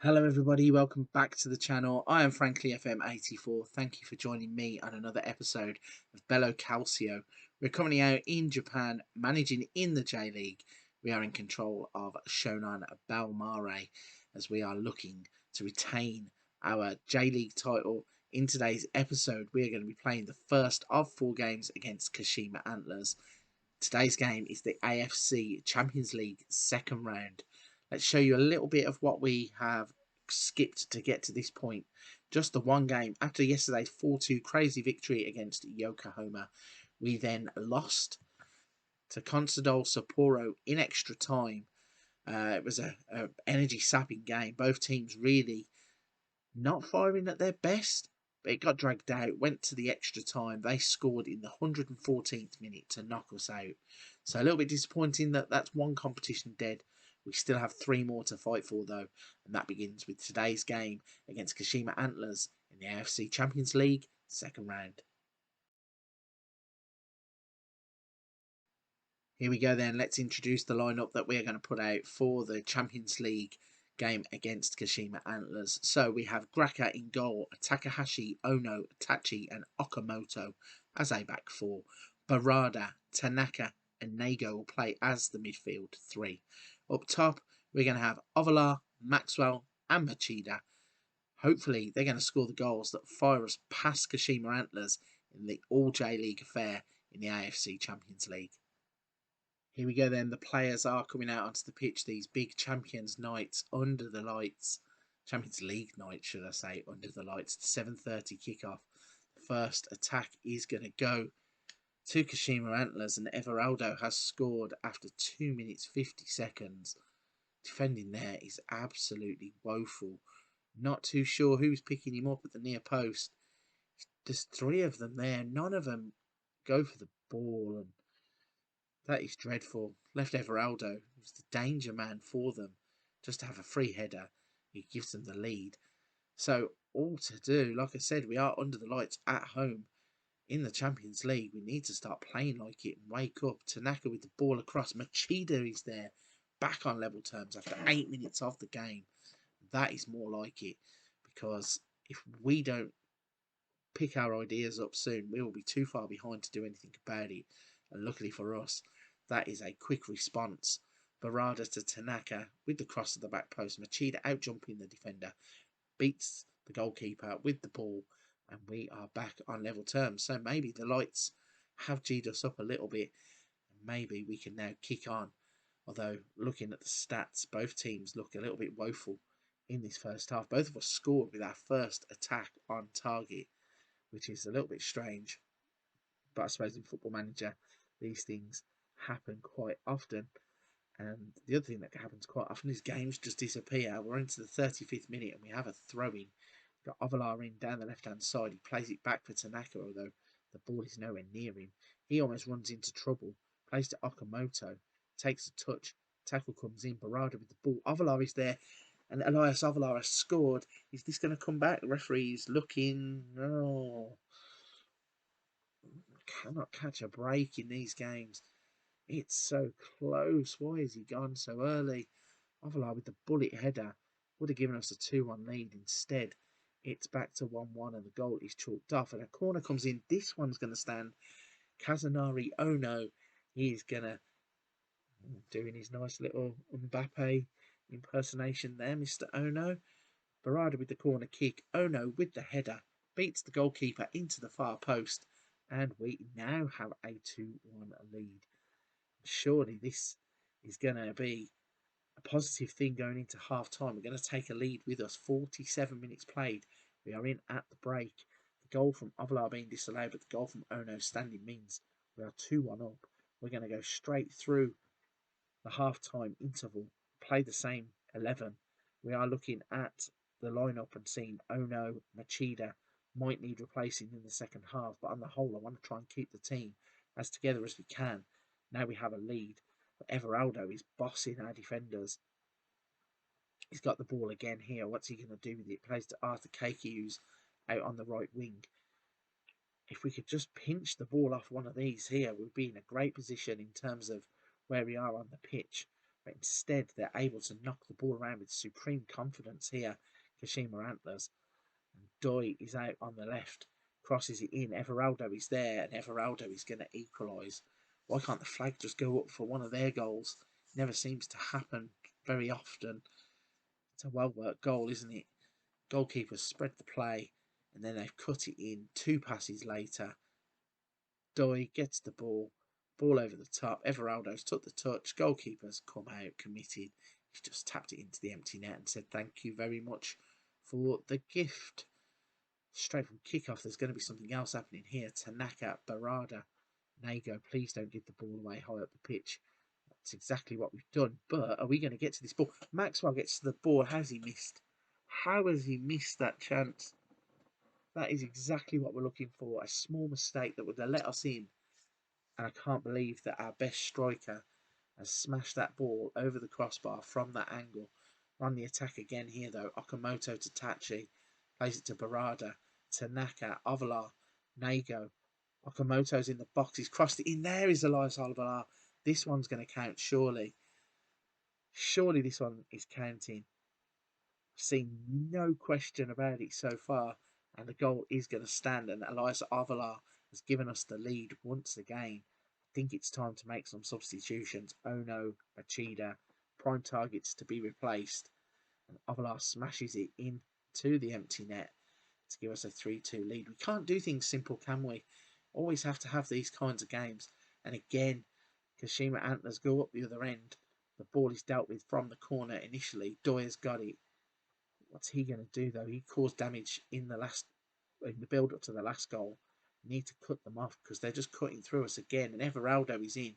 Hello everybody, welcome back to the channel. I am Frankly FM84. Thank you for joining me on another episode of Bello Calcio. We're currently out in Japan, managing in the J-League. We are in control of Shonan Bellmare as we are looking to retain our J-League title. In today's episode, we are going to be playing the first of 4 games against Kashima Antlers. Today's game is the AFC Champions League second round. Let's show you a little bit of what we have skipped to get to this point. Just the one game. After yesterday's 4-2 crazy victory against Yokohama, we then lost to Consadole Sapporo in extra time. It was an energy-sapping game. Both teams really not firing at their best. But it got dragged out, went to the extra time. They scored in the 114th minute to knock us out. So a little bit disappointing that that's one competition dead. We still have 3 more to fight for though, and that begins with today's game against Kashima Antlers in the AFC Champions League second round. Here we go then, let's introduce the lineup that we are going to put out for the Champions League game against Kashima Antlers. So we have Graka in goal, Takahashi, Ono, Tachi and Okamoto as a back 4. Barada, Tanaka and Nago will play as the midfield 3. Up top, we're going to have Ovalar, Maxwell and Machida. Hopefully, they're going to score the goals that fire us past Kashima Antlers in the All J-League affair in the AFC Champions League. Here we go then, the players are coming out onto the pitch, these big Champions nights under the lights. Champions League night, should I say, under the lights. The 7:30 kickoff. The first attack is going to go to Kashima Antlers, and Everaldo has scored after 2 minutes 50 seconds. Defending there is absolutely woeful. Not too sure who's picking him up at the near post. There's 3 of them there. None of them go for the ball, and that is dreadful. Left Everaldo, who's the danger man for them, just to have a free header. He gives them the lead. So all to do, like I said, we are under the lights at home. In the Champions League, we need to start playing like it and wake up. Tanaka with the ball across. Machida is there, back on level terms after 8 minutes of the game. That is more like it, because if we don't pick our ideas up soon, we will be too far behind to do anything about it. And luckily for us, that is a quick response. Barada to Tanaka with the cross of the back post. Machida out jumping the defender, beats the goalkeeper with the ball, and we are back on level terms. So maybe the lights have G'd us up a little bit, and maybe we can now kick on. Although, looking at the stats, both teams look a little bit woeful in this first half. Both of us scored with our first attack on target, which is a little bit strange. But I suppose in Football Manager, these things happen quite often. And the other thing that happens quite often is games just disappear. We're into the 35th minute and we have a throw-in. Got Ovalar in down the left-hand side. He plays it back for Tanaka, although the ball is nowhere near him. He almost runs into trouble. Plays to Okamoto. Takes a touch. Tackle comes in. Barada with the ball. Ovalar is there. And Elias Ovalar has scored. Is this going to come back? The referee's looking. No. Cannot catch a break in these games. It's so close. Why has he gone so early? Ovalar with the bullet header would have given us a 2-1 lead. Instead, it's back to 1-1 and the goal is chalked off. And a corner comes in. This one's going to stand. Kazunari Ono, he's going to doing his nice little Mbappe impersonation there, Mr. Ono. Barada with the corner kick. Ono with the header beats the goalkeeper into the far post. And we now have a 2-1 lead. Surely this is going to be a positive thing going into half time. We're going to take a lead with us. 47 minutes played. We are in at the break. The goal from Ovalar being disallowed, but the goal from Ono standing means we are 2-1 up. We're going to go straight through the half-time interval, play the same 11. We are looking at the lineup and seeing Ono, Machida might need replacing in the second half, but on the whole, I want to try and keep the team as together as we can. Now we have a lead, but Everaldo is bossing our defenders. He's got the ball again here. What's he going to do with it? Plays to Arthur Keiki, who's out on the right wing. If we could just pinch the ball off one of these here, we'd be in a great position in terms of where we are on the pitch. But instead, they're able to knock the ball around with supreme confidence here, Kashima Antlers. And Doi is out on the left, crosses it in. Everaldo is there, and Everaldo is going to equalise. Why can't the flag just go up for one of their goals? Never seems to happen very often. It's a well-worked goal, isn't it? Goalkeepers spread the play, and then they've cut it in. 2 passes later, Doi gets the ball over the top. Everaldo's took the touch. Goalkeeper's come out committed. He's just tapped it into the empty net and said thank you very much for the gift. Straight from kickoff, there's going to be something else happening here. Tanaka, Barada, Nago, please don't give the ball away high up the pitch. That's exactly what we've done. But are we going to get to this ball? Maxwell gets to the ball. How's he missed? How has he missed that chance? That is exactly what we're looking for. A small mistake that would have let us in. And I can't believe that our best striker has smashed that ball over the crossbar from that angle. We're on the attack again here though. Okamoto to Tachi. Plays it to Barada. Tanaka. Ovalar. Nago. Okamoto's in the box. He's crossed it in. There is Elias Ovalar. This one's going to count, surely. Surely this one is counting. I've seen no question about it so far. And the goal is going to stand. And Elias Ovalar has given us the lead once again. I think it's time to make some substitutions. Ono, Machida, prime targets to be replaced. And Ovalar smashes it into the empty net to give us a 3-2 lead. We can't do things simple, can we? Always have to have these kinds of games. And again, Kashima Antlers go up the other end. The ball is dealt with from the corner initially. Doyer's got it. What's he going to do though? He caused damage in the build up to the last goal. We need to cut them off because they're just cutting through us again. And Everaldo is in.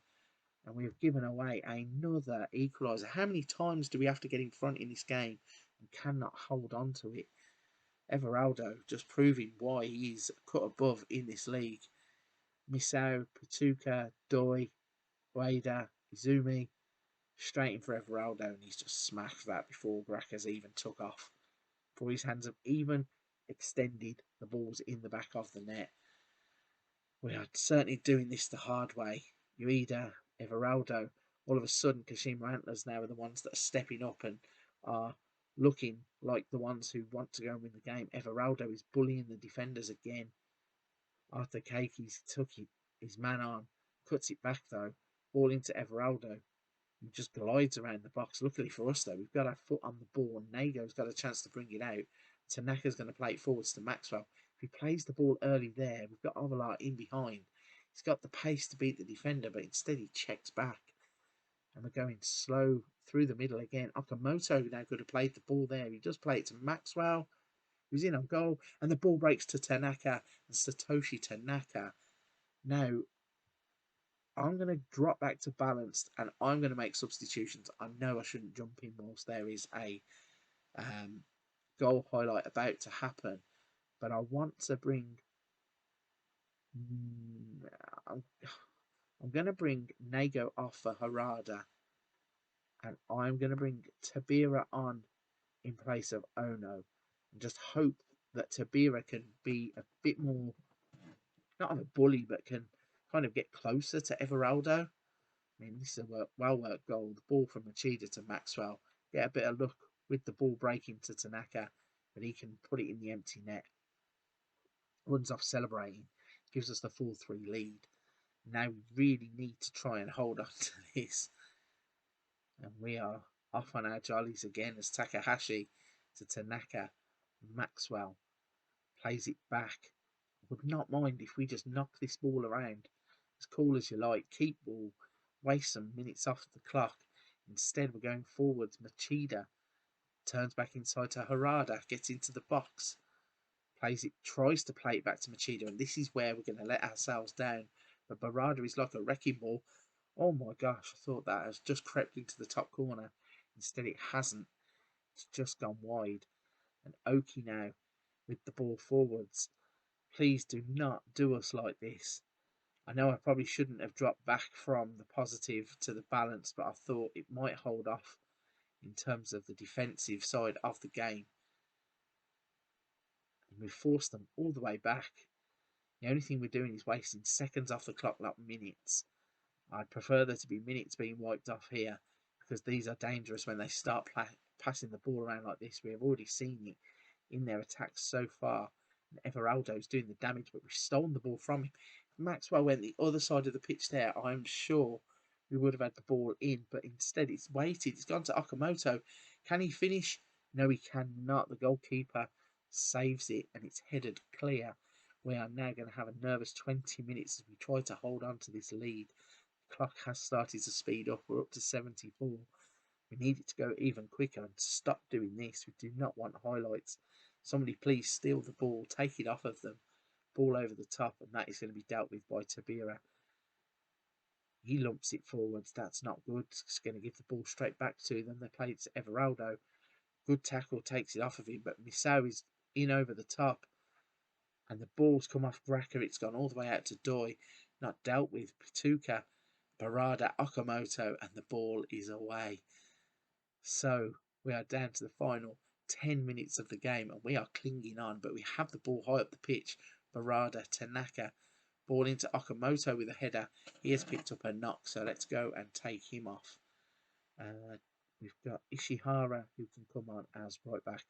And we have given away another equaliser. How many times do we have to get in front in this game and cannot hold on to it? Everaldo just proving why he is cut above in this league. Misao, Patuka, Doi, Ueda, Izumi, straight in for Everaldo, and he's just smashed that before Graka's even took off. Before his hands have even extended, the ball's in the back of the net. We are certainly doing this the hard way. Ueda, Everaldo, all of a sudden Kashima Antlers now are the ones that are stepping up and are looking like the ones who want to go and win the game. Everaldo is bullying the defenders again. Arthur Keikis took his man on, cuts it back though, ball into Everaldo. He just glides around the box. Luckily for us though, we've got our foot on the ball and Nago's got a chance to bring it out. Tanaka's going to play it forwards to Maxwell. If he plays the ball early there, we've got Ovalar in behind. He's got the pace to beat the defender, but instead he checks back. And we're going slow through the middle again. Okamoto now could have played the ball there. He does play it to Maxwell, who's in on goal. And the ball breaks to Tanaka and Satoshi Tanaka. Now, I'm going to drop back to balanced and I'm going to make substitutions. I know I shouldn't jump in whilst there is a goal highlight about to happen. But I want to bring... I'm going to bring Nago off for Harada. And I'm going to bring Tabira on in place of Ono. And just hope that Tabira can be a bit more... not a bully, but can kind of get closer to Everaldo. I mean, this is a well-worked goal. The ball from Machida to Maxwell. Get a bit of luck with the ball breaking to Tanaka, but he can put it in the empty net. Runs off celebrating. Gives us the 4-3 lead. Now we really need to try and hold on to this. And we are off on our jollies again as Takahashi to Tanaka. Maxwell plays it back. Would not mind if we just knock this ball around. As cool as you like. Keep ball. Waste some minutes off the clock. Instead, we're going forwards. Machida turns back inside to Harada. Gets into the box. Plays it. Tries to play it back to Machida. And this is where we're going to let ourselves down. But Barada is like a wrecking ball. Oh my gosh. I thought that has just crept into the top corner. Instead, it hasn't. It's just gone wide. And Oki now with the ball forwards. Please do not do us like this. I know I probably shouldn't have dropped back from the positive to the balance, but I thought it might hold off in terms of the defensive side of the game. And we forced them all the way back. The only thing we're doing is wasting seconds off the clock, not minutes. I'd prefer there to be minutes being wiped off here because these are dangerous when they start passing the ball around like this. We have already seen it in their attacks so far. And Everaldo's doing the damage, but we've stolen the ball from him. If Maxwell went the other side of the pitch there, I'm sure we would have had the ball in, but instead it's waited. It's gone to Okamoto. Can he finish? No, he cannot. The goalkeeper saves it, and it's headed clear. We are now going to have a nervous 20 minutes as we try to hold on to this lead. The clock has started to speed up. We're up to 74. We need it to go even quicker and stop doing this. We do not want highlights. Somebody please steal the ball, take it off of them. Ball over the top, and that is going to be dealt with by Tabira. He lumps it forwards. That's not good. It's going to give the ball straight back to them. They play it to Everaldo. Good tackle, takes it off of him, but Misao is in over the top. And the ball's come off Gracker. It's gone all the way out to Doi. Not dealt with. Pituka, Barada, Okamoto, and the ball is away. So we are down to the final 10 minutes of the game, and we are clinging on, but we have the ball high up the pitch. Barada, Tanaka, ball into Okamoto with a header. He has picked up a knock, so let's go and take him off. We've got Ishihara, who can come on as right back.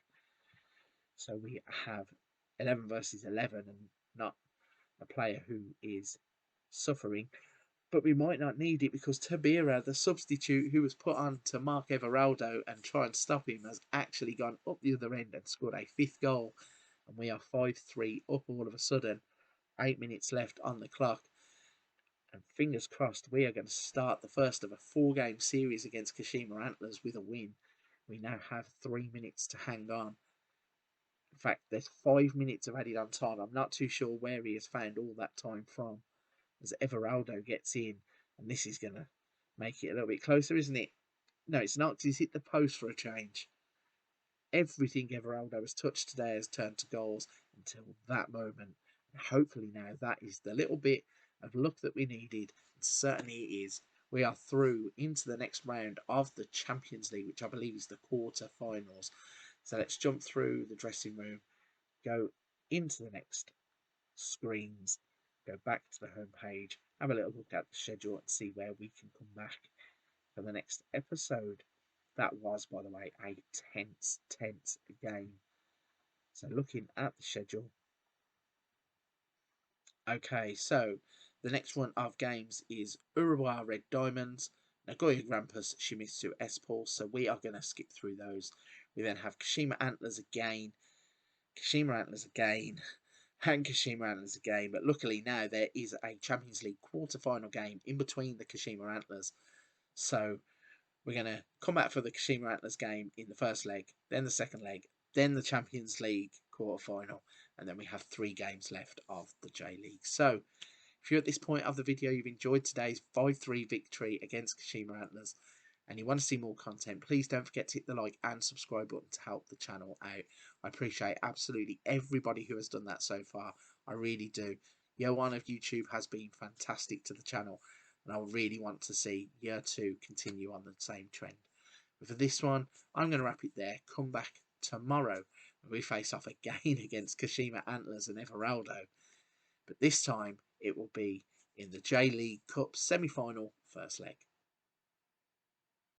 So we have 11 versus 11 and not a player who is suffering. But we might not need it because Tabira, the substitute who was put on to mark Everaldo and try and stop him, has actually gone up the other end and scored a 5th goal. And we are 5-3 up all of a sudden. 8 minutes left on the clock. And fingers crossed, we are going to start the first of a 4-game series against Kashima Antlers with a win. We now have 3 minutes to hang on. In fact, there's 5 minutes of added on time. I'm not too sure where he has found all that time from. As Everaldo gets in, and this is going to make it a little bit closer, isn't it? No, it's not, because he's hit the post for a change. Everything Everaldo has touched today has turned to goals until that moment. And hopefully now that is the little bit of luck that we needed. And certainly it is. We are through into the next round of the Champions League, which I believe is the quarter-finals. So let's jump through the dressing room, go into the next screens, go back to the home page, have a little look at the schedule and see where we can come back for the next episode. That was, by the way, a tense game. So looking at the schedule. Okay, so the next one of games is Urawa Red Diamonds, Nagoya Grampus, Shimizu Espol. So we are going to skip through those. We then have Kashima Antlers again, and Kashima Antlers again. But luckily now there is a Champions League quarter-final game in between the Kashima Antlers. So we're going to come back for the Kashima Antlers game in the first leg, then the second leg, then the Champions League quarter-final, and then we have 3 games left of the J-League. So if you're at this point of the video, you've enjoyed today's 5-3 victory against Kashima Antlers, and you want to see more content, please don't forget to hit the like and subscribe button to help the channel out. I appreciate absolutely everybody who has done that so far. I really do. Year 1 of YouTube has been fantastic to the channel, and I really want to see year 2 continue on the same trend. But for this one, I'm going to wrap it there. Come back tomorrow when we face off again against Kashima Antlers and Everaldo. But this time, it will be in the J-League Cup semi-final first leg.